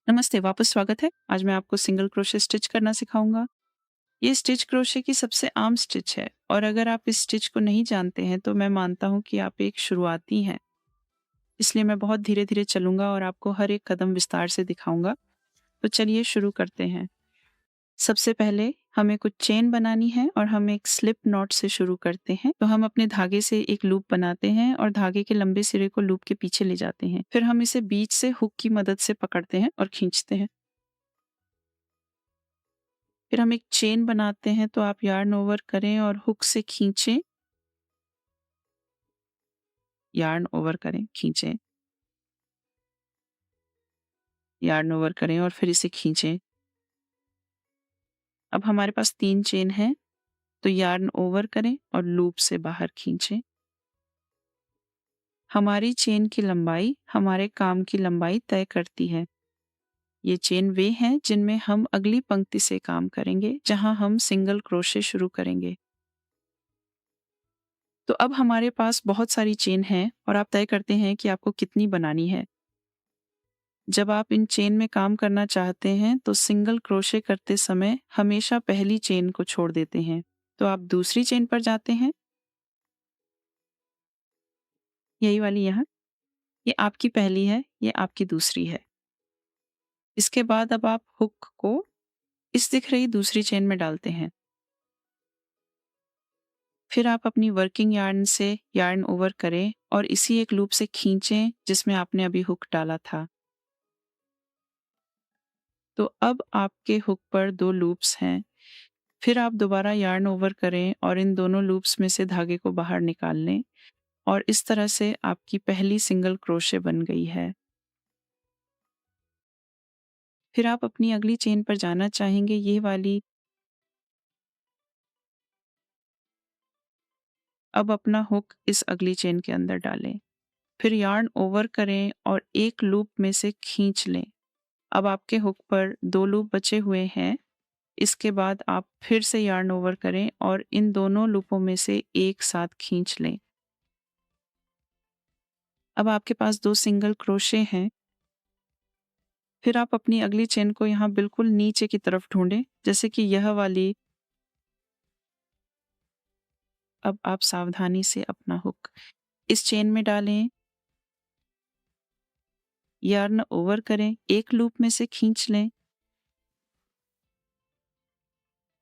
नमस्ते, वापस स्वागत है। आज मैं आपको सिंगल क्रोशे स्टिच करना सिखाऊंगा। ये स्टिच क्रोशे की सबसे आम स्टिच है और अगर आप इस स्टिच को नहीं जानते हैं तो मैं मानता हूँ कि आप एक शुरुआती हैं। इसलिए मैं बहुत धीरे धीरे चलूंगा और आपको हर एक कदम विस्तार से दिखाऊंगा। तो चलिए शुरू करते हैं। सबसे पहले हमें कुछ चेन बनानी है और हम एक स्लिप नॉट से शुरू करते हैं। तो हम अपने धागे से एक लूप बनाते हैं और धागे के लंबे सिरे को लूप के पीछे ले जाते हैं। फिर हम इसे बीच से हुक की मदद से पकड़ते हैं और खींचते हैं। फिर हम एक चेन बनाते हैं, तो आप यार्न ओवर करें और हुक से खींचें, यार्न ओवर करें, खींचें, यार्न ओवर करें और फिर इसे खींचें। अब हमारे पास 3 चेन हैं, तो यार्न ओवर करें और लूप से बाहर खींचें। हमारी चेन की लंबाई हमारे काम की लंबाई तय करती है। ये चेन वे हैं जिनमें हम अगली पंक्ति से काम करेंगे, जहां हम सिंगल क्रोशे शुरू करेंगे। तो अब हमारे पास बहुत सारी चेन हैं और आप तय करते हैं कि आपको कितनी बनानी है। जब आप इन चेन में काम करना चाहते हैं तो सिंगल क्रोशे करते समय हमेशा पहली चेन को छोड़ देते हैं। तो आप दूसरी चेन पर जाते हैं, यही वाली यहाँ। ये आपकी पहली है, ये आपकी दूसरी है। इसके बाद अब आप हुक को इस दिख रही दूसरी चेन में डालते हैं। फिर आप अपनी वर्किंग यार्न से यार्न ओवर करें और इसी एक लूप से खींचें जिसमें आपने अभी हुक डाला था। तो अब आपके हुक पर 2 लूप्स हैं। फिर आप दोबारा यार्न ओवर करें और इन दोनों लूप्स में से धागे को बाहर निकाल लें और इस तरह से आपकी पहली सिंगल क्रोशे बन गई है। फिर आप अपनी अगली चेन पर जाना चाहेंगे, ये वाली। अब अपना हुक इस अगली चेन के अंदर डालें। फिर यार्न ओवर करें और एक लूप में से खींच लें। अब आपके हुक पर 2 लूप बचे हुए हैं। इसके बाद आप फिर से यार्न ओवर करें और इन दोनों लूपों में से एक साथ खींच लें। अब आपके पास 2 सिंगल क्रोशे हैं। फिर आप अपनी अगली चेन को यहाँ बिल्कुल नीचे की तरफ ढूंढें, जैसे कि यह वाली। अब आप सावधानी से अपना हुक इस चेन में डालें, यार्न ओवर करें, एक लूप में से खींच लें।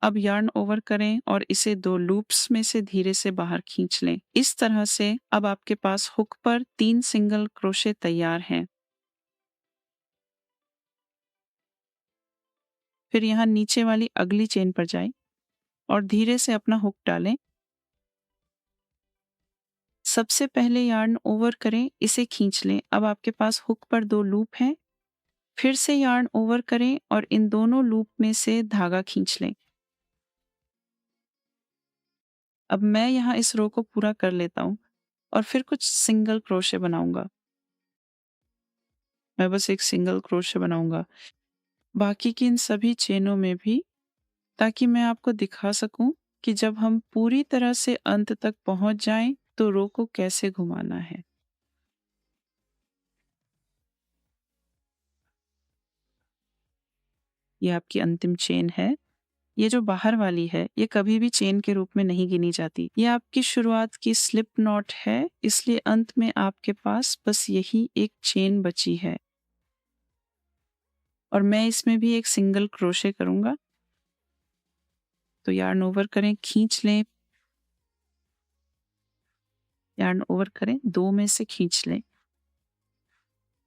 अब यार्न ओवर करें और इसे 2 लूप्स में से धीरे से बाहर खींच लें। इस तरह से अब आपके पास हुक पर 3 सिंगल क्रोशे तैयार हैं। फिर यहाँ नीचे वाली अगली चेन पर जाएं और धीरे से अपना हुक डालें। सबसे पहले यार्न ओवर करें, इसे खींच लें। अब आपके पास हुक पर 2 लूप हैं। फिर से यार्न ओवर करें और इन दोनों लूप में से धागा खींच लें। अब मैं यहाँ इस रो को पूरा कर लेता हूँ और फिर कुछ सिंगल क्रोशे बनाऊंगा। मैं बस एक सिंगल क्रोशे बनाऊंगा बाकी की इन सभी चेनों में भी, ताकि मैं आपको दिखा सकूं कि जब हम पूरी तरह से अंत तक पहुंच जाएं तो रो को कैसे घुमाना है। ये आपकी अंतिम चेन है। ये जो बाहर वाली है, ये कभी भी चेन के रूप में नहीं गिनी जाती। ये आपकी शुरुआत की स्लिप नॉट है, इसलिए अंत में आपके पास बस यही एक चेन बची है और मैं इसमें भी एक सिंगल क्रोशे करूंगा। तो यार्न ओवर करें, खींच लें, यार्न ओवर करें, 2 में से खींच लें।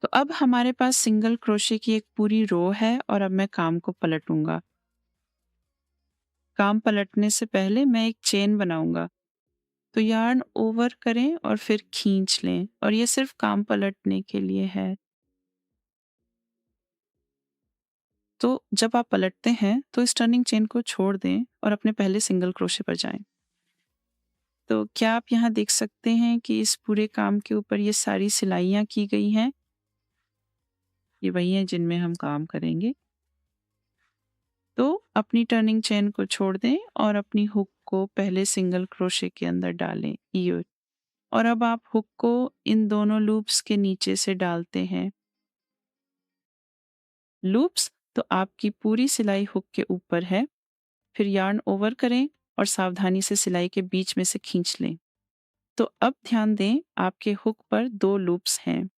तो अब हमारे पास सिंगल क्रोशे की एक पूरी रो है और अब मैं काम को पलटूंगा। काम पलटने से पहले मैं एक चेन बनाऊंगा। तो यार्न ओवर करें और फिर खींच लें और ये सिर्फ काम पलटने के लिए है। तो जब आप पलटते हैं तो इस टर्निंग चेन को छोड़ दें और अपने पहले सिंगल क्रोशे पर जाएं। तो क्या आप यहाँ देख सकते हैं कि इस पूरे काम के ऊपर ये सारी सिलाइयाँ की गई हैं? ये वही हैं जिनमें हम काम करेंगे। तो अपनी टर्निंग चेन को छोड़ दें और अपनी हुक को पहले सिंगल क्रोशे के अंदर डालें, ये। और अब आप हुक को इन दोनों लूप्स के नीचे से डालते हैं। लूप्स तो आपकी पूरी सिलाई हुक के ऊपर है। फिर यार्न ओवर करें और सावधानी से सिलाई के बीच में से खींच लें। तो अब ध्यान दें, आपके हुक पर 2 लूप्स हैं।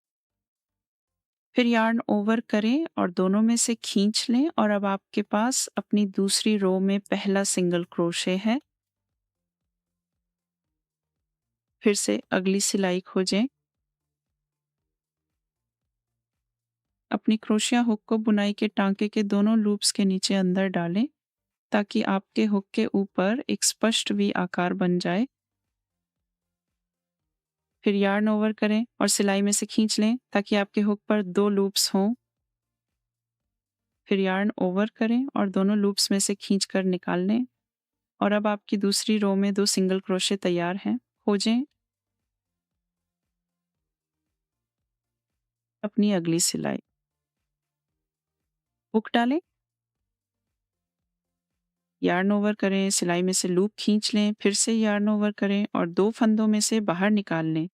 फिर यार्न ओवर करें और दोनों में से खींच लें और अब आपके पास अपनी दूसरी रो में पहला सिंगल क्रोशे है। फिर से अगली सिलाई खोजें। अपनी क्रोशिया हुक को बुनाई के टांके के दोनों लूप्स के नीचे अंदर डालें ताकि आपके हुक के ऊपर एक स्पष्ट वी आकार बन जाए। फिर यार्न ओवर करें और सिलाई में से खींच लें ताकि आपके हुक पर 2 लूप्स हों। फिर यार्न ओवर करें और दोनों लूप्स में से खींचकर निकाल लें और अब आपकी दूसरी रो में 2 सिंगल क्रोशे तैयार हैं। खोजें अपनी अगली सिलाई। हुक डालें, यार्न ओवर करें, सिलाई में से लूप खींच लें, फिर से यार्न ओवर करें और 2 फंदों में से बाहर निकाल लें।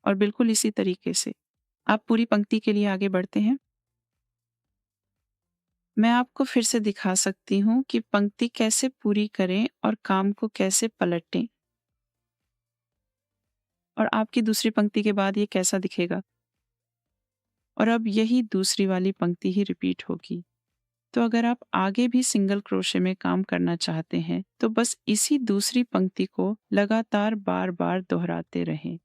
और बिल्कुल इसी तरीके से आप पूरी पंक्ति के लिए आगे बढ़ते हैं। मैं आपको फिर से दिखा सकती हूँ कि पंक्ति कैसे पूरी करें और काम को कैसे पलटें और आपकी दूसरी पंक्ति के बाद ये कैसा दिखेगा। और अब यही दूसरी वाली पंक्ति ही रिपीट होगी। तो अगर आप आगे भी सिंगल क्रोशे में काम करना चाहते हैं तो बस इसी दूसरी पंक्ति को लगातार बार बार दोहराते रहें।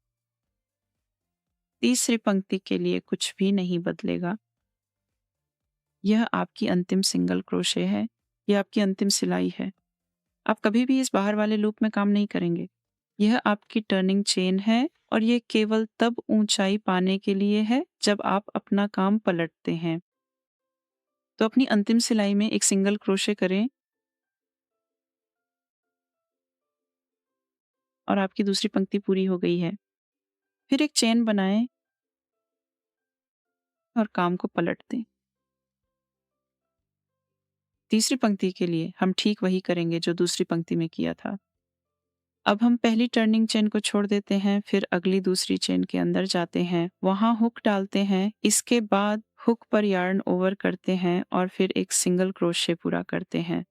तीसरी पंक्ति के लिए कुछ भी नहीं बदलेगा। यह आपकी अंतिम सिंगल क्रोशे है, यह आपकी अंतिम सिलाई है। आप कभी भी इस बाहर वाले लूप में काम नहीं करेंगे। यह आपकी टर्निंग चेन है और ये केवल तब ऊंचाई पाने के लिए है जब आप अपना काम पलटते हैं। तो अपनी अंतिम सिलाई में एक सिंगल क्रोशे करें और आपकी दूसरी पंक्ति पूरी हो गई है। फिर एक चेन बनाएं और काम को पलट दें। तीसरी पंक्ति के लिए हम ठीक वही करेंगे जो दूसरी पंक्ति में किया था। अब हम पहली टर्निंग चेन को छोड़ देते हैं, फिर अगली दूसरी चेन के अंदर जाते हैं, वहां हुक डालते हैं, इसके बाद हुक पर यार्न ओवर करते हैं और फिर एक सिंगल क्रोशे पूरा करते हैं।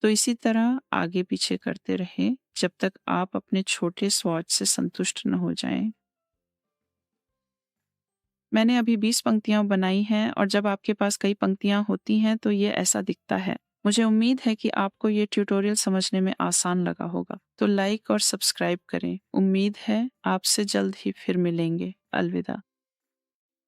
तो इसी तरह आगे पीछे करते रहें जब तक आप अपने छोटे स्वॉच से संतुष्ट न हो जाएं। मैंने अभी 20 पंक्तियां बनाई हैं और जब आपके पास कई पंक्तियां होती हैं तो ये ऐसा दिखता है। मुझे उम्मीद है कि आपको ये ट्यूटोरियल समझने में आसान लगा होगा। तो लाइक और सब्सक्राइब करें। उम्मीद है आपसे जल्द ही फिर मिलेंगे। अलविदा।